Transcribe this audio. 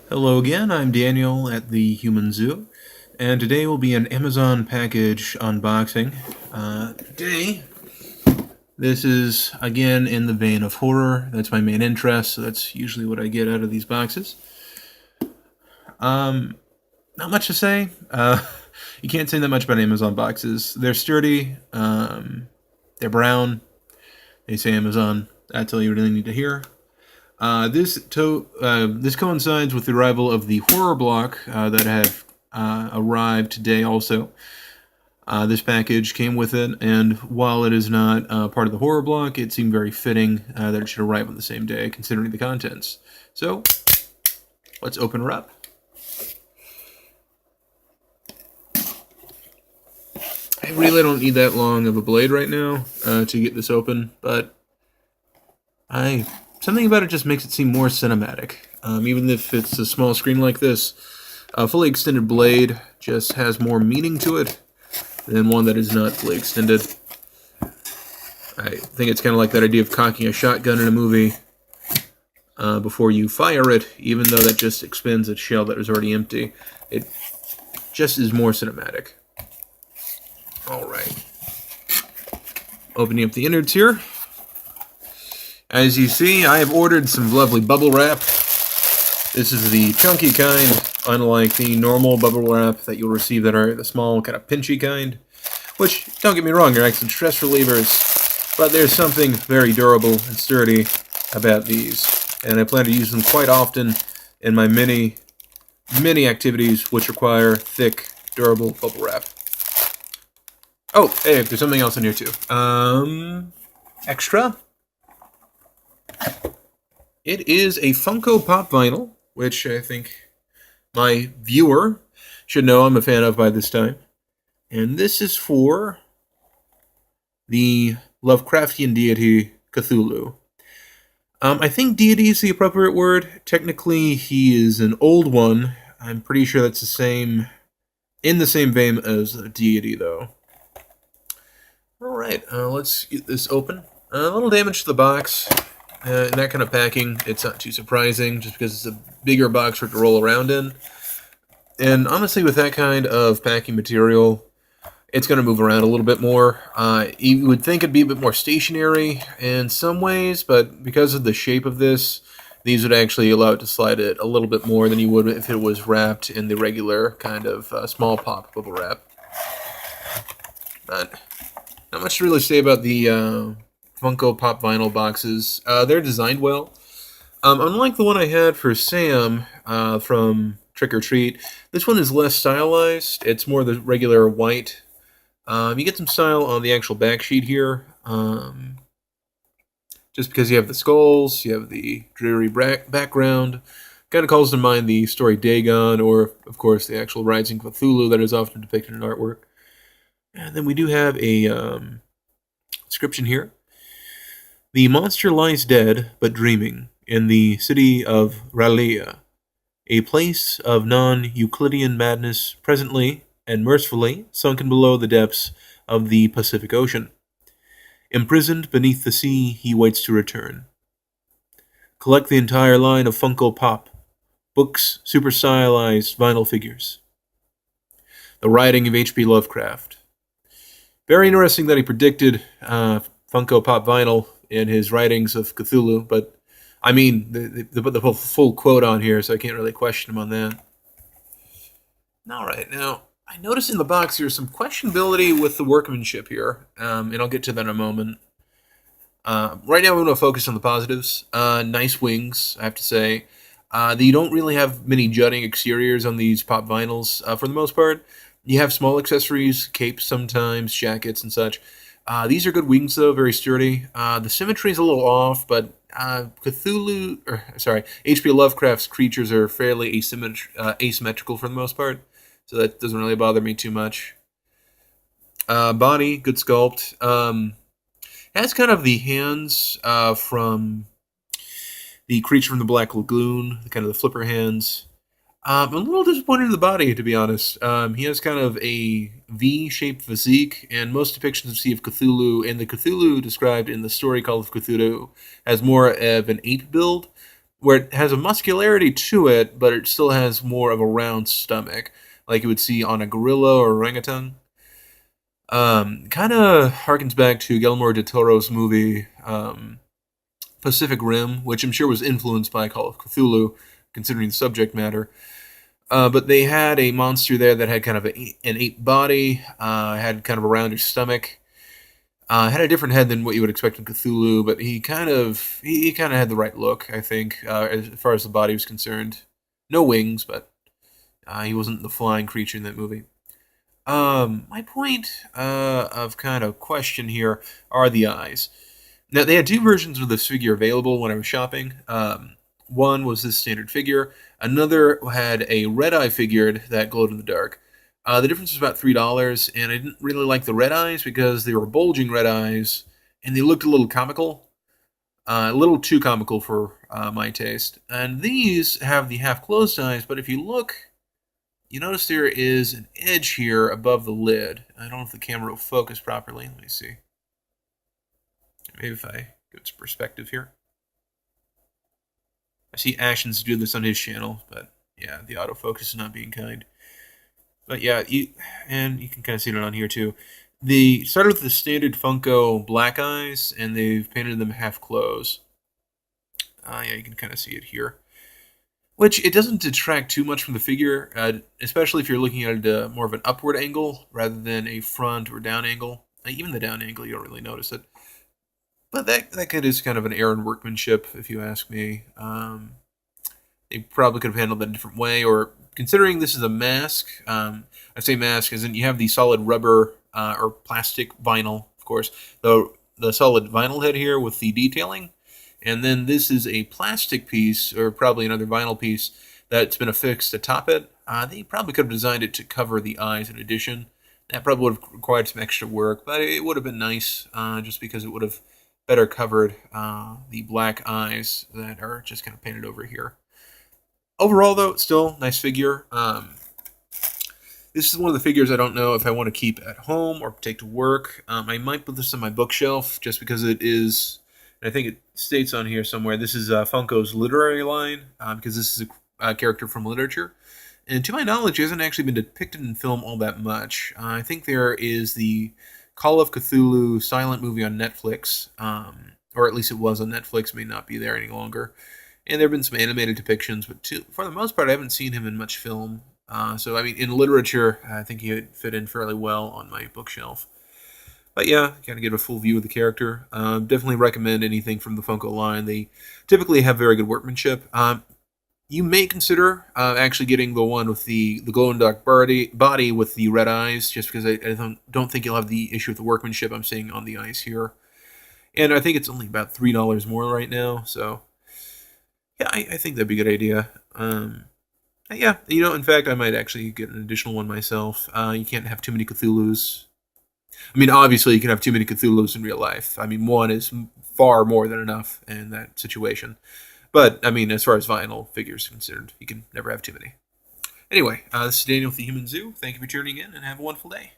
Hello again, I'm Daniel at the Human Zoo, and today will be an Amazon package unboxing. Today, this is again in the vein of horror. That's my main interest, so that's usually what I get out of these boxes. Not much to say. You can't say that much about Amazon boxes. They're sturdy, they're brown, they say Amazon. That's all you really need to hear. This coincides with the arrival of the horror block that had arrived today also. This package came with it, and while it is not part of the horror block, it seemed very fitting that it should arrive on the same day, considering the contents. So, let's open her up. I really don't need that long of a blade right now to get this open, but something about it just makes it seem more cinematic. Even if it's a small screen like this, a fully extended blade just has more meaning to it than one that is not fully extended. I think it's kind of like that idea of cocking a shotgun in a movie before you fire it, even though that just expends its shell that was already empty. It just is more cinematic. Alright. Opening up the innards here. As you see, I have ordered some lovely bubble wrap. This is the chunky kind, unlike the normal bubble wrap that you'll receive that are the small, kind of pinchy kind. Which, don't get me wrong, they're excellent stress relievers, but there's something very durable and sturdy about these. And I plan to use them quite often in my many activities which require thick, durable bubble wrap. Oh, hey, there's something else in here too. Extra. It is a Funko Pop vinyl, which I think my viewer should know I'm a fan of by this time. And this is for the Lovecraftian deity Cthulhu. I think deity is the appropriate word. Technically, he is an old one. I'm pretty sure that's in the same vein as a deity, though. Alright, let's get this open. A little damage to the box. In that kind of packing, it's not too surprising, just because it's a bigger box for it to roll around in. And honestly, with that kind of packing material, it's going to move around a little bit more. You would think it'd be a bit more stationary in some ways, but because of the shape of this, these would actually allow it to slide it a little bit more than you would if it was wrapped in the regular kind of small pop bubble wrap. But not much to really say about the Funko Pop vinyl boxes. They're designed well. Unlike the one I had for Sam from Trick or Treat, this one is less stylized. It's more the regular white. You get some style on the actual back sheet here. Just because you have the skulls, you have the dreary background. Kind of calls to mind the story Dagon, or, of course, the actual Rising Cthulhu that is often depicted in artwork. And then we do have a description here. The monster lies dead, but dreaming, in the city of R'lyeh, a place of non-Euclidean madness, presently and mercifully sunken below the depths of the Pacific Ocean. Imprisoned beneath the sea, he waits to return. Collect the entire line of Funko Pop, books, super stylized vinyl figures. The writing of H.P. Lovecraft. Very interesting that he predicted Funko Pop vinyl in his writings of Cthulhu, but I mean, the full quote on here, so I can't really question him on that. Alright, now, I noticed in the box there's some questionability with the workmanship here, and I'll get to that in a moment. Right now, we want to focus on the positives. Nice wings, I have to say. You don't really have many jutting exteriors on these pop vinyls, for the most part. You have small accessories, capes sometimes, jackets and such. These are good wings, though, very sturdy. The symmetry is a little off, but H.P. Lovecraft's creatures are fairly asymmetrical for the most part, so that doesn't really bother me too much. Body, good sculpt. Has kind of the hands from the creature from the Black Lagoon, kind of the flipper hands. I'm a little disappointed in the body, to be honest. He has kind of a V-shaped physique, and most depictions of Sea of Cthulhu, and the Cthulhu described in the story Call of Cthulhu, has more of an ape build, where it has a muscularity to it, but it still has more of a round stomach, like you would see on a gorilla or orangutan. Kind of harkens back to Guillermo del Toro's movie Pacific Rim, which I'm sure was influenced by Call of Cthulhu, considering the subject matter. But they had a monster there that had kind of an ape body, had kind of a rounder stomach, had a different head than what you would expect in Cthulhu, but he kind of had the right look, I think, as far as the body was concerned. No wings, but he wasn't the flying creature in that movie. My point of kind of question here are the eyes. Now, they had two versions of this figure available when I was shopping. One was this standard figure. Another had a red eye figured that glowed in the dark. The difference was about $3, and I didn't really like the red eyes because they were bulging red eyes, and they looked a little comical. A little too comical for my taste. And these have the half closed eyes, but if you look, you notice there is an edge here above the lid. I don't know if the camera will focus properly. Let me see. Maybe if I go to perspective here. I see Ashens do this on his channel, but yeah, the autofocus is not being kind. But yeah, you can kind of see it on here too. They started with the standard Funko black eyes, and they've painted them half closed. Yeah, you can kind of see it here. Which, it doesn't detract too much from the figure, especially if you're looking at it more of an upward angle rather than a front or down angle. Even the down angle, you don't really notice it. But that is kind of an error in workmanship, if you ask me. They probably could have handled that a different way, or considering this is a mask, I say mask as in you have the solid rubber or plastic vinyl, of course, the solid vinyl head here with the detailing, and then this is a plastic piece, or probably another vinyl piece, that's been affixed atop it. They probably could have designed it to cover the eyes in addition. That probably would have required some extra work, but it would have been nice, just because it would have better covered the black eyes that are just kind of painted over here. Overall, though, still nice figure. This is one of the figures I don't know if I want to keep at home or take to work. I might put this on my bookshelf just because it is, and I think it states on here somewhere, this is Funko's literary line, because this is a character from literature. And to my knowledge, he hasn't actually been depicted in film all that much. I think there is the Call of Cthulhu silent movie on Netflix, or at least it was on Netflix, may not be there any longer. And there have been some animated depictions, but for the most part, I haven't seen him in much film. So, I mean, in literature, I think he would fit in fairly well on my bookshelf. But yeah, kind of get a full view of the character. Definitely recommend anything from the Funko line. They typically have very good workmanship. You may consider actually getting the one with the glow-in-the-dark body with the red eyes, just because I don't think you'll have the issue with the workmanship I'm seeing on the eyes here. And I think it's only about $3 more right now, so yeah, I think that'd be a good idea. Yeah, in fact, I might actually get an additional one myself. You can't have too many Cthulhus. I mean, obviously, you can have too many Cthulhus in real life. I mean, one is far more than enough in that situation. But, I mean, as far as vinyl figures are concerned, you can never have too many. Anyway, this is Daniel with the Human Zoo. Thank you for tuning in, and have a wonderful day.